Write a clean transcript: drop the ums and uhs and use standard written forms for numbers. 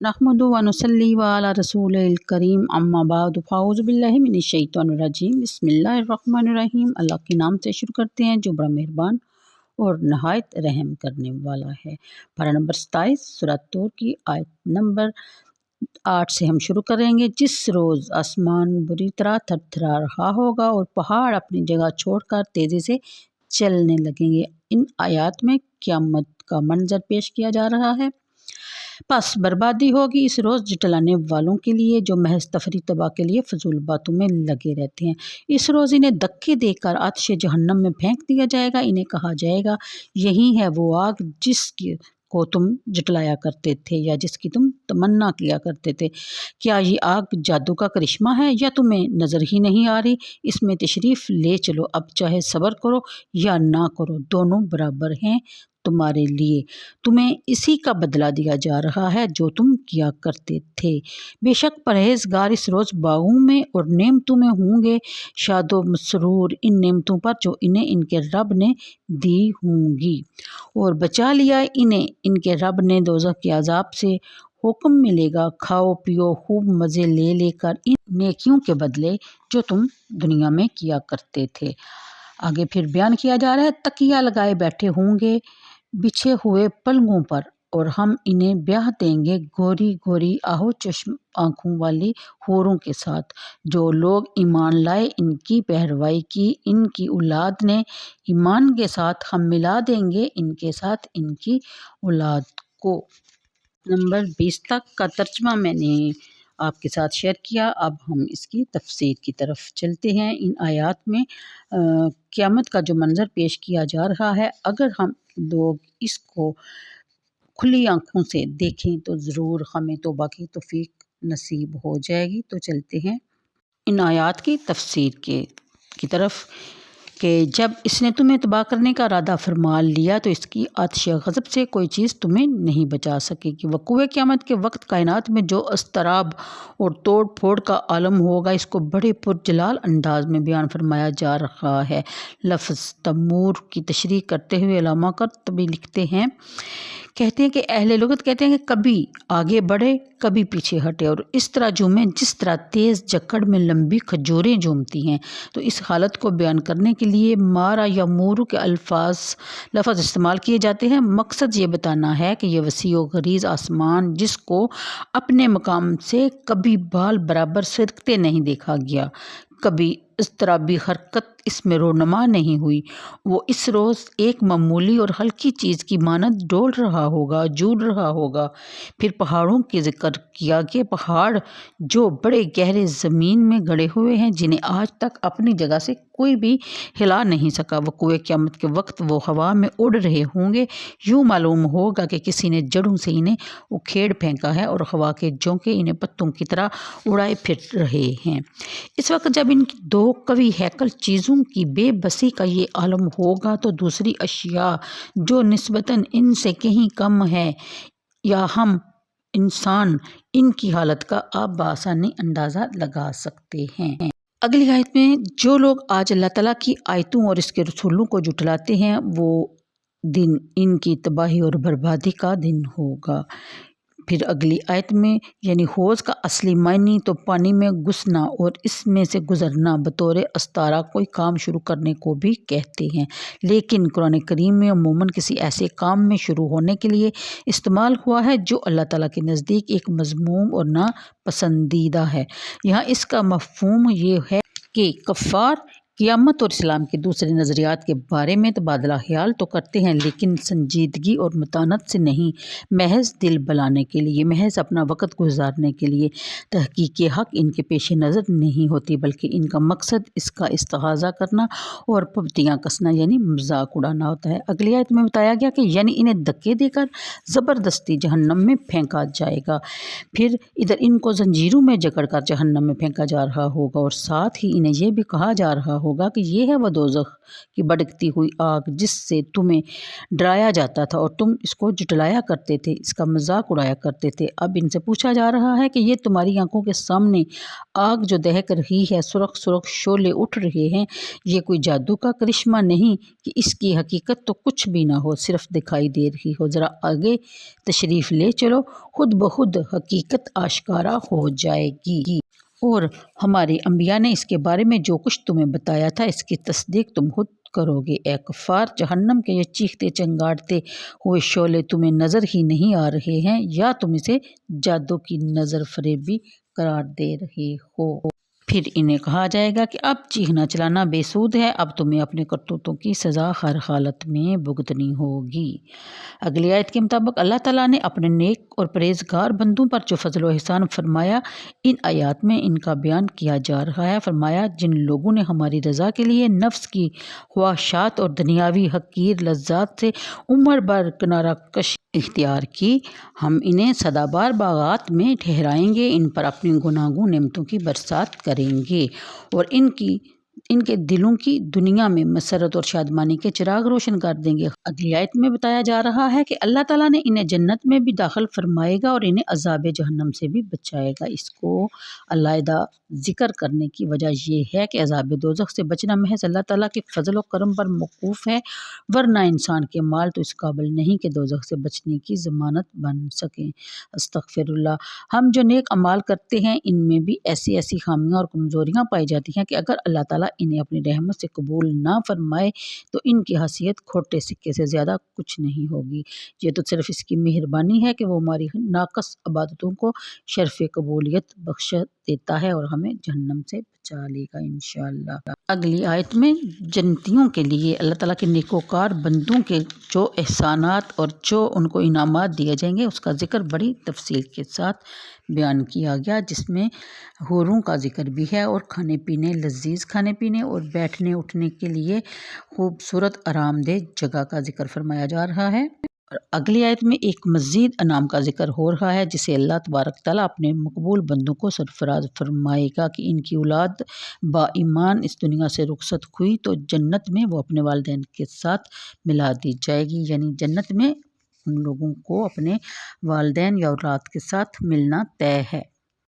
नहमदु व नुसल्ली व अला रसूलिल करीम अम्मा बाद फ़ाऊज़ु बिल्लाहि मिनश शैतानिर रजीम बिस्मिल्लाहिर रहमानिर रहीम। अल्लाह के नाम से शुरू करते हैं जो बड़ा मेहरबान और नहायत रहम करने वाला है। पारा नंबर 27 सूरह तूर की आयत नंबर 8 से हम शुरू करेंगे। जिस रोज़ आसमान बुरी तरह थरथरा रहा होगा और पहाड़ अपनी जगह छोड़कर तेज़ी से चलने लगेंगे। इन आयत में क़यामत का मंजर पेश किया जा रहा है। बस बर्बादी होगी इस रोज़ जुटलाने वालों के लिए जो महज तफरी तबाह के लिए फजूल बातों में लगे रहते हैं। इस रोज़ इन्हें धक्के देकर आतिश जहन्नम में फेंक दिया जाएगा। इन्हें कहा जाएगा यही है वो आग जिसकी को तुम जुटलाया करते थे या जिसकी तुम तमन्ना किया करते थे। क्या ये आग जादू का करिश्मा है या तुम्हें नज़र ही नहीं आ रही? इसमें तशरीफ़ ले चलो, अब चाहे सब्र करो या ना करो, दोनों बराबर हैं तुम्हारे लिए। तुम्हें इसी का बदला दिया जा रहा है जो तुम किया करते थे। बेशक परहेजगार इस रोज़ बागों में और नेमतों में होंगे शादो मसरूर इन नेमतों पर जो इन्हें इनके रब ने दी होंगी। और बचा लिया इन्हें इनके रब ने दोज़ख के अज़ाब से। हुक्म मिलेगा खाओ पियो खूब मज़े ले लेकर इन नेकियों के बदले जो तुम दुनिया में किया करते थे। आगे फिर बयान किया जा रहा है तकिया लगाए बैठे होंगे बिछे हुए पलंगों पर और हम इन्हें ब्याह देंगे गोरी गोरी आहो चश्म आँखों वाली हूरों के साथ। जो लोग ईमान लाए इनकी पहरवाई की इनकी औलाद ने ईमान के साथ हम मिला देंगे इनके साथ इनकी औलाद को। नंबर 20 तक का तर्जमा मैंने आपके साथ शेयर किया। अब हम इसकी तफसीर की तरफ चलते हैं। इन आयात में क़यामत का जो मंज़र पेश किया जा रहा है, अगर हम लोग इसको खुली आँखों से देखें तो ज़रूर हमें तौबा की तौफ़ीक नसीब हो जाएगी। तो चलते हैं इन आयात की तफसीर की तरफ कि जब इसने तुम्हें तबाह करने का इरादा फरमा लिया तो इसकी आतिश गज़ब से कोई चीज़ तुम्हें नहीं बचा सकेगी। वक़ूए क़यामत के वक्त कायनात में जो अस्तराब और तोड़ फोड़ का आलम होगा इसको बड़े पुरजलाल अंदाज में बयान फरमाया जा रहा है। लफ्ज़ तमूर की तशरीह करते हुए अल्लामा कर्तबी लिखते हैं, कहते हैं कि अहले लुगत कहते हैं कि कभी आगे बढ़े कभी पीछे हटे और इस तरह झूमे जिस तरह तेज़ जकड़ में लंबी खजूरें झूमती हैं। तो इस हालत को बयान करने के लिए मारा या मूरू के लफ्ज़ इस्तेमाल किए जाते हैं। मकसद ये बताना है कि ये वसी व गरीज़ आसमान जिसको अपने मकाम से कभी बाल बराबर सरकते नहीं देखा गया, कभी इस तरह भी हरकत इसमें रोनमा नहीं हुई, वो इस रोज़ एक मामूली और हल्की चीज़ की मानद डोल रहा होगा, झूल रहा होगा। फिर पहाड़ों के जिक्र किया कि पहाड़ जो बड़े गहरे ज़मीन में गड़े हुए हैं जिन्हें आज तक अपनी जगह से कोई भी हिला नहीं सका। वक़ूए क़यामत के वक्त वो हवा में उड़ रहे होंगे। यूँ मालूम होगा कि किसी ने जड़ों से इन्हें उखेड़ फेंका है और हवा के झोंके इन्हें पत्तों की तरह उड़ाए फिर रहे हैं। इस वक्त जब इन दो कवि हैकल चीज़ों की बेबसी का ये आलम होगा तो दूसरी अशिया जो निस्बतन इनसे कहीं कम है या हम इंसान इनकी हालत का आप बासानी अंदाज़ा लगा सकते हैं। अगली आयत में जो लोग आज अल्लाह ताला की आयतों और इसके रसूलों को जुटलाते हैं वो दिन इनकी तबाही और बर्बादी का दिन होगा। फिर अगली आयत में यानी हौज़ का असली मायनी तो पानी में घुसना और इसमें से गुज़रना बतौर अस्तारा कोई काम शुरू करने को भी कहते हैं, लेकिन कुरान करीम में अमूमन किसी ऐसे काम में शुरू होने के लिए इस्तेमाल हुआ है जो अल्लाह ताला के नज़दीक एक मज़मूम और ना पसंदीदा है। यहाँ इसका मफ़हूम ये है कि कफ़ार क़यामत और इस्लाम के दूसरे नज़रियात के बारे में तबादला ख्याल तो करते हैं लेकिन संजीदगी और मतानत से नहीं, महज दिल बलाने के लिए, महज अपना वक़्त गुजारने के लिए। तहक़ीक़ हक़ इनके पेश नज़र नहीं होती बल्कि इनका मकसद इसका इस्तेग़ाज़ा करना और पबतियाँ कसना यानी मजाक उड़ाना होता है। अगली आयत में बताया गया कि यानी इन्हें धक्के देकर ज़बरदस्ती जहन्नम में फेंका जाएगा। फिर इधर इनको जंजीरों में जकड़ कर जहन्नम में फेंका जा रहा होगा और साथ ही इन्हें यह भी कहा जा रहा ہوگا کہ یہ ہے وہ دوزخ کی بھڑکتی ہوئی آگ جس سے تمہیں ڈرایا جاتا تھا اور تم اس کو جھٹلایا کرتے تھے، اس کا مذاق اڑایا کرتے تھے۔ اب ان سے پوچھا جا رہا ہے کہ یہ تمہاری آنکھوں کے سامنے آگ جو دہک رہی ہے، سرخ سرخ شعلے اٹھ رہے ہیں، یہ کوئی جادو کا کرشمہ نہیں کہ اس کی حقیقت تو کچھ بھی نہ ہو، صرف دکھائی دے رہی ہو؟ ذرا آگے تشریف لے چلو، خود بخود حقیقت آشکارا ہو جائے گی۔ اور ہمارے انبیاء نے اس کے بارے میں جو کچھ تمہیں بتایا تھا اس کی تصدیق تم خود کرو گے۔ اے کفار، جہنم کے یہ چیختے چنگاڑتے ہوئے شعلے تمہیں نظر ہی نہیں آ رہے ہیں یا تم اسے جادو کی نظر فریبی قرار دے رہے ہو؟ پھر انہیں کہا جائے گا کہ اب چیخنا چلانا بے سود ہے، اب تمہیں اپنے کرتوتوں کی سزا ہر حالت میں بھگتنی ہوگی۔ اگلی آیت کے مطابق اللہ تعالیٰ نے اپنے نیک اور پرہیزگار بندوں پر جو فضل و احسان فرمایا ان آیات میں ان کا بیان کیا جا رہا ہے۔ فرمایا، جن لوگوں نے ہماری رضا کے لیے نفس کی خواہشات اور دنیاوی حقیر لذات سے عمر بھر کنارہ کشی اختیار کی، ہم انہیں سدا بار باغات میں ٹھہرائیں گے، ان پر اپنی گناگوں نعمتوں کی برسات کریں گے اور ان کے دلوں کی دنیا میں مسرت اور شادمانی کے چراغ روشن کر دیں گے۔ اگلی آیت میں بتایا جا رہا ہے کہ اللہ تعالیٰ نے انہیں جنت میں بھی داخل فرمائے گا اور انہیں عذاب جہنم سے بھی بچائے گا۔ اس کو علیحدہ ذکر کرنے کی وجہ یہ ہے کہ عذاب دوزخ سے بچنا محض اللہ تعالیٰ کے فضل و کرم پر موقوف ہے، ورنہ انسان کے مال تو اس قابل نہیں کہ دوزخ سے بچنے کی ضمانت بن سکیں۔ استغفر اللہ۔ ہم جو نیک اعمال کرتے ہیں ان میں بھی ایسی خامیاں اور کمزوریاں پائی جاتی ہیں کہ اگر اللہ تعالیٰ انہیں اپنی رحمت سے قبول نہ فرمائے تو ان کی حیثیت کھوٹے سکے سے زیادہ کچھ نہیں ہوگی۔ یہ تو صرف اس کی مہربانی ہے کہ وہ ہماری ناقص عبادتوں کو شرف قبولیت بخش دیتا ہے اور ہمیں جہنم سے بچا لے گا انشاءاللہ۔ اگلی آیت میں جنتیوں کے لیے اللہ تعالیٰ کے نیکوکار بندوں کے جو احسانات اور جو ان کو انعامات دیے جائیں گے اس کا ذکر بڑی تفصیل کے ساتھ بیان کیا گیا، جس میں حوروں کا ذکر بھی ہے اور کھانے پینے، لذیذ کھانے پینے اور بیٹھنے اٹھنے کے لیے خوبصورت آرام دہ جگہ کا ذکر فرمایا جا رہا ہے۔ اور اگلی آیت میں ایک مزید انعام کا ذکر ہو رہا ہے جسے اللہ تبارک تعالیٰ اپنے مقبول بندوں کو سرفراز فرمائے گا کہ ان کی اولاد با ایمان اس دنیا سے رخصت ہوئی تو جنت میں وہ اپنے والدین کے ساتھ ملا دی جائے گی، یعنی جنت میں ان لوگوں کو اپنے والدین یا اولاد کے ساتھ ملنا طے ہے۔